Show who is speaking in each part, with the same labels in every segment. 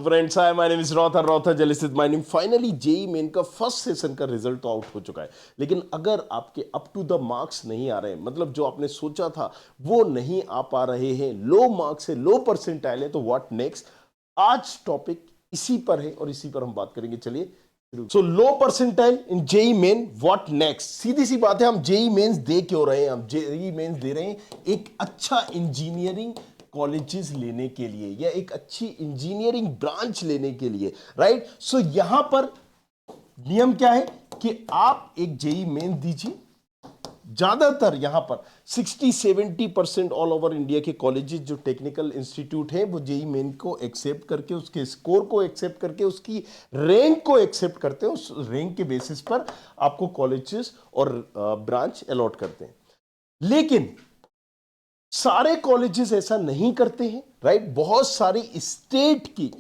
Speaker 1: Friends, hi, my name is रॉथा जलिसित माइनिंग। फाइनली जेई मेन का फर्स्ट सेशन का रिजल्ट तो आउट हो चुका है, लेकिन अगर आपके अप टू द मार्क्स नहीं आ रहे हैं, मतलब जो आपने सोचा था वो नहीं आ पा रहे हैं, लो मार्क्स है, लो परसेंटाइल है, तो व्हाट नेक्स्ट। आज टॉपिक इसी पर है और इसी पर हम बात करेंगे। चलिए, so low percentile in JEE Main, what next. सीधी सी बात है, हम जेई मेंस दे क्यों रहे हैं? हम जेई मेंस दे रहे हैं एक अच्छा इंजीनियरिंग कॉलेजेस लेने के लिए या एक अच्छी इंजीनियरिंग ब्रांच लेने के लिए, राइट। सो यहां पर नियम क्या है कि आप एक जेई मेन दीजिए। ज्यादातर यहां पर 60-70% ऑल ओवर इंडिया के कॉलेजेस जो टेक्निकल इंस्टीट्यूट हैं वो जेई मेन को एक्सेप्ट करके, उसके स्कोर को एक्सेप्ट करके, उसकी रैंक को एक्सेप्ट करते हैं। उस रैंक के बेसिस पर आपको कॉलेजेस और ब्रांच अलॉट करते हैं। लेकिन सारे कॉलेजेस ऐसा नहीं करते हैं, राइट। बहुत सारी स्टेट की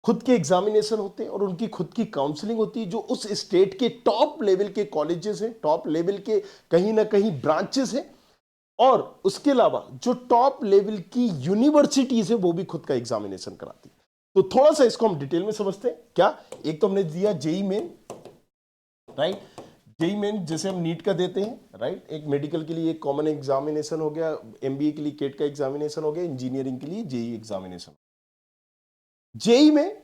Speaker 1: खुद के एग्जामिनेशन होते हैं और उनकी खुद की काउंसलिंग होती है, जो उस स्टेट के टॉप लेवल के कॉलेजेस हैं, टॉप लेवल के कहीं ना कहीं ब्रांचेस हैं, और उसके अलावा जो टॉप लेवल की यूनिवर्सिटीज है वो भी खुद का एग्जामिनेशन कराती है। तो थोड़ा सा इसको हम डिटेल में समझते हैं। क्या, एक तो हमने दिया JEE Main, right. JEE Main जैसे हम नीट का देते हैं, राइट। एक मेडिकल के लिए एक कॉमन एग्जामिनेशन हो गया, एमबीए के लिए केट का एग्जामिनेशन हो गया, इंजीनियरिंग के लिए जेई एग्जामिनेशन। जेई में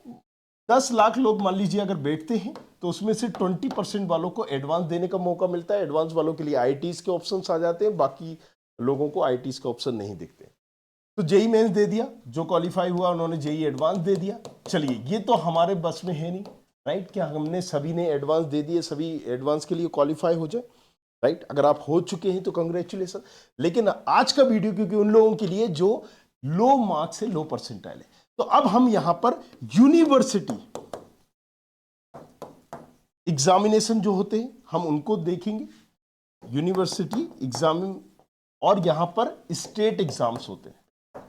Speaker 1: 10 लाख लोग मान लीजिए अगर बैठते हैं, तो उसमें से 20% वालों को एडवांस देने का मौका मिलता है। एडवांस वालों के लिए आईटीज के ऑप्शंस आ जाते हैं, बाकी लोगों को आईटीज का ऑप्शन नहीं दिखते। तो जेई मेंस दे दिया, जो क्वालिफाई हुआ उन्होंने जेई एडवांस दे दिया। चलिए, ये तो हमारे बस में है नहीं, राइट, क्या हमने सभी ने एडवांस दे दिए, सभी एडवांस के लिए क्वालिफाई हो जाए, राइट। अगर आप हो चुके हैं तो कंग्रेचुलेसन। लेकिन आज का वीडियो क्योंकि उन लोगों के लिए जो लो मार्क्स है, लो परसेंटाइल है, तो अब हम यहां पर यूनिवर्सिटी एग्जामिनेशन जो होते हैं हम उनको देखेंगे। यूनिवर्सिटी एग्जाम और यहां पर स्टेट एग्जाम्स होते हैं।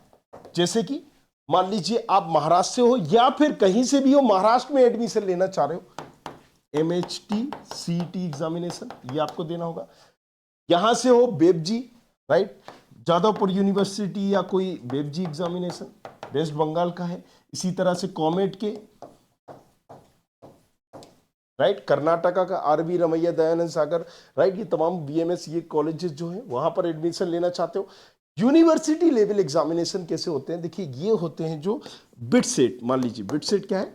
Speaker 1: जैसे कि मान लीजिए आप महाराष्ट्र से हो या फिर कहीं से भी हो, महाराष्ट्र में एडमिशन लेना चाह रहे हो, एमएचटी सीटी एग्जामिनेशन ये आपको देना होगा। यहां से हो बेबजी, राइट, जादवपुर यूनिवर्सिटी या कोई बेबजी एग्जामिनेशन वेस्ट बंगाल का है। इसी तरह से कॉमेट के, राइट, कर्नाटका का आरबी रमैया दयानंद सागर, राइट, ये तमाम बीएमएस ये कॉलेजेस जो हैं वहां पर एडमिशन लेना चाहते हो। यूनिवर्सिटी लेवल एग्जामिनेशन कैसे होते हैं? देखिए, ये होते हैं जो बिटसेट, मान लीजिए बिटसेट क्या है,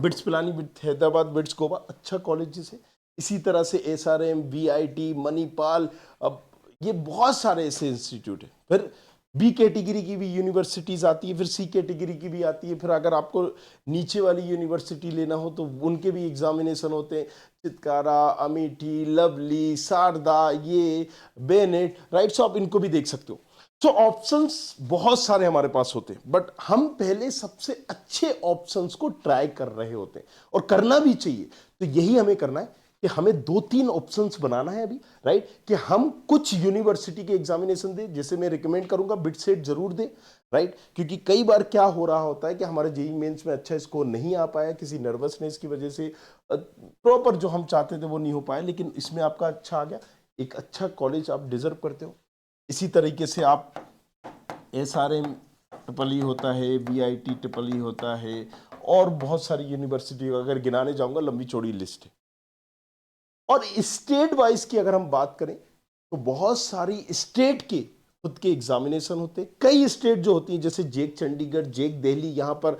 Speaker 1: bits Pilani, bit Hyderabad, bits Goa, अच्छा कॉलेजेस है। इसी तरह से एसआरएम, बीआईटी, मणिपाल, अब ये बहुत सारे ऐसे इंस्टीट्यूट है। फिर बी कैटेगरी की भी यूनिवर्सिटीज आती है, फिर सी कैटेगरी की भी आती है। फिर अगर आपको नीचे वाली यूनिवर्सिटी लेना हो तो उनके भी एग्जामिनेशन होते हैं, चितकारा, अमेठी, लवली, शारदा, ये बेनेट, राइट। सो आप इनको भी देख सकते हो। तो ऑप्शंस बहुत सारे हमारे पास होते हैं, बट हम पहले सबसे अच्छे ऑप्शंस को ट्राई कर रहे होते हैं, और करना भी चाहिए। तो यही हमें करना है कि हमें 2-3 ऑप्शंस बनाना है अभी, राइट, कि हम कुछ यूनिवर्सिटी के एग्जामिनेशन दे। जैसे मैं रिकमेंड करूंगा बिटसेट जरूर दे, राइट, क्योंकि कई बार क्या हो रहा होता है कि हमारे जेई मेंस में अच्छा स्कोर नहीं आ पाया, किसी नर्वसनेस की वजह से प्रॉपर जो हम चाहते थे वो नहीं हो पाया, लेकिन इसमें आपका अच्छा आ गया। एक अच्छा कॉलेज आप डिजर्व करते हो। इसी तरीके से आप एसआरएम ट्रिपल ई होता है, बीआईटी ट्रिपल ई होता है, और बहुत सारी यूनिवर्सिटी अगर गिनाने जाऊंगा लंबी चौड़ी लिस्ट है। और स्टेट वाइज की अगर हम बात करें तो बहुत सारी स्टेट के खुद के एग्जामिनेशन होते हैं। कई स्टेट जो होती हैं जैसे जेक चंडीगढ़, जेक दिल्ली, यहाँ पर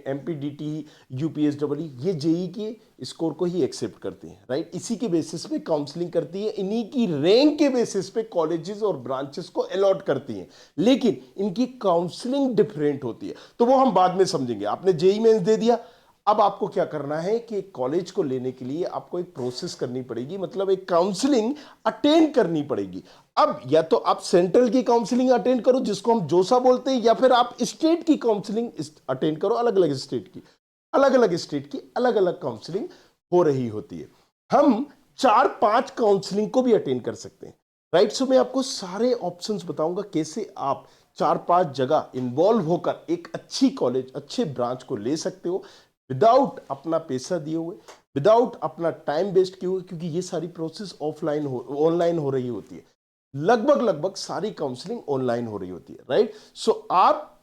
Speaker 1: एमपीडीटी, यूपीएसडब्ल्यू, ये जेई के स्कोर को ही एक्सेप्ट करती हैं, राइट। इसी के बेसिस पे काउंसलिंग करती है, इन्हीं की रैंक के बेसिस पे कॉलेजेस और ब्रांचेस को अलॉट करती हैं, लेकिन इनकी काउंसलिंग डिफरेंट होती है। तो वो हम बाद में समझेंगे। आपने जेई मेंस दे दिया, अब आपको क्या करना है कि कॉलेज को लेने के लिए आपको एक प्रोसेस करनी पड़ेगी, मतलब एक काउंसलिंग अटेंड करनी पड़ेगी। अब या तो आप सेंट्रल की काउंसलिंग अटेंड करो जिसको हम जोसा बोलते हैं, या फिर आप स्टेट की काउंसलिंग अटेंड करो। अलग अलग स्टेट की अलग अलग काउंसलिंग हो रही होती है। हम 4-5 काउंसलिंग को भी अटेंड कर सकते हैं, राइट। सो मैं आपको सारे ऑप्शंस बताऊंगा कैसे आप 4-5 जगह इन्वॉल्व होकर एक अच्छी कॉलेज, अच्छे ब्रांच को ले सकते हो, विदाउट अपना पैसा दिए हुए, विदाउट अपना टाइम वेस्ट किए हुए, क्योंकि ये सारी प्रोसेस ऑनलाइन हो रही होती है। लगभग लगभग सारी काउंसलिंग ऑनलाइन हो रही होती है, राइट। सो आप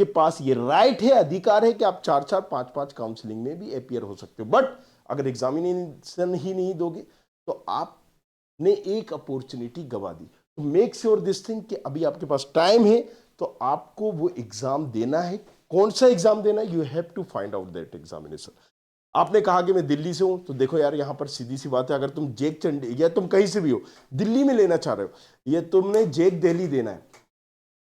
Speaker 1: के पास ये राइट है, अधिकार है कि आप 4-4, 5-5 काउंसलिंग में भी अपीयर हो सकते हो। बट अगर एग्जामिनेशन ही नहीं दोगे तो आपने एक अपॉर्चुनिटी गवा दी। तो मेक श्योर दिस थिंग कि अभी आपके पास टाइम है, तो आपको वो एग्जाम देना है। कौन सा एग्जाम देना है, you have to find out that examination. आपने कहा कि मैं दिल्ली से हूं, तो देखो यार यहां पर सीधी सी बात है, अगर तुम जेक चंडी या तुम कहीं से भी हो, दिल्ली में लेना चाह रहे हो, ये तुमने जेक दिल्ली देना है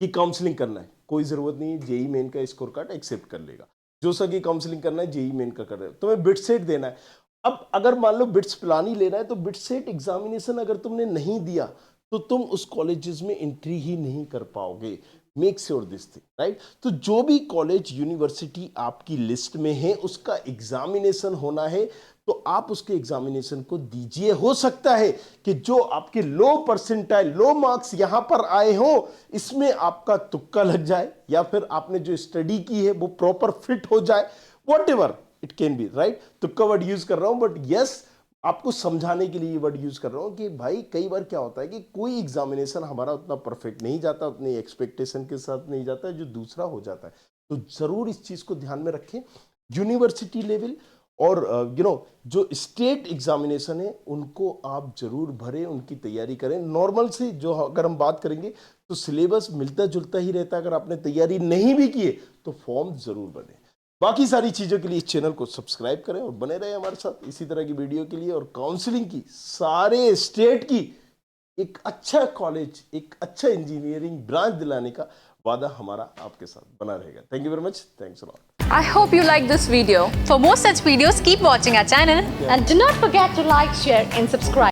Speaker 1: कि काउंसलिंग करना है, कोई जरूरत नहीं है, जेई मेन का स्कोर कार्ड एक्सेप्ट कर लेगा। जो सगी काउंसलिंग करना है जेई मेन का कर रहे हो, तुम्हें बिट सेट देना है। अब अगर मान लो बिट्स प्लान ही लेना है, तो बिट सेट एग्जामिनेशन अगर तुमने नहीं दिया तो तुम उस कॉलेजेस में एंट्री ही नहीं कर पाओगे। Make sure this thing, right. तो जो भी कॉलेज यूनिवर्सिटी आपकी लिस्ट में है उसका एग्जामिनेशन होना है, तो आप उसके एग्जामिनेशन को दीजिए। हो सकता है कि जो आपके लो परसेंटाइल, लो मार्क्स यहां पर आए हो, इसमें आपका तुक्का लग जाए, या फिर आपने जो स्टडी की है वो प्रॉपर फिट हो जाए, what ever it can be, right. तुक्का वर्ड यूज कर रहा हूं, बट यस, आपको समझाने के लिए ये वर्ड यूज कर रहा हूं कि भाई कई बार क्या होता है कि कोई एग्जामिनेशन हमारा उतना परफेक्ट नहीं जाता, उतनी एक्सपेक्टेशन के साथ नहीं जाता है, जो दूसरा हो जाता है। तो जरूर इस चीज को ध्यान में रखें। यूनिवर्सिटी लेवल और जो स्टेट एग्जामिनेशन है उनको आप जरूर भरें, उनकी तैयारी करें। नॉर्मल से जो अगर हम बात करेंगे तो सिलेबस मिलता जुलता ही रहता है। अगर आपने तैयारी नहीं भी की तो फॉर्म जरूर भरें। बाकी सारी चीज़ों के लिए इस चैनल को सब्सक्राइब करें और बने रहे हमारे साथ इसी तरह की वीडियो के लिए। और काउंसलिंग की सारे स्टेट की एक अच्छा कॉलेज, एक अच्छा इंजीनियरिंग ब्रांच दिलाने का वादा हमारा आपके साथ बना रहेगा। Thank you very much. Thanks a lot.
Speaker 2: I hope you like this video. For more such videos, keep watching our channel.
Speaker 3: And do not forget to like, share and subscribe.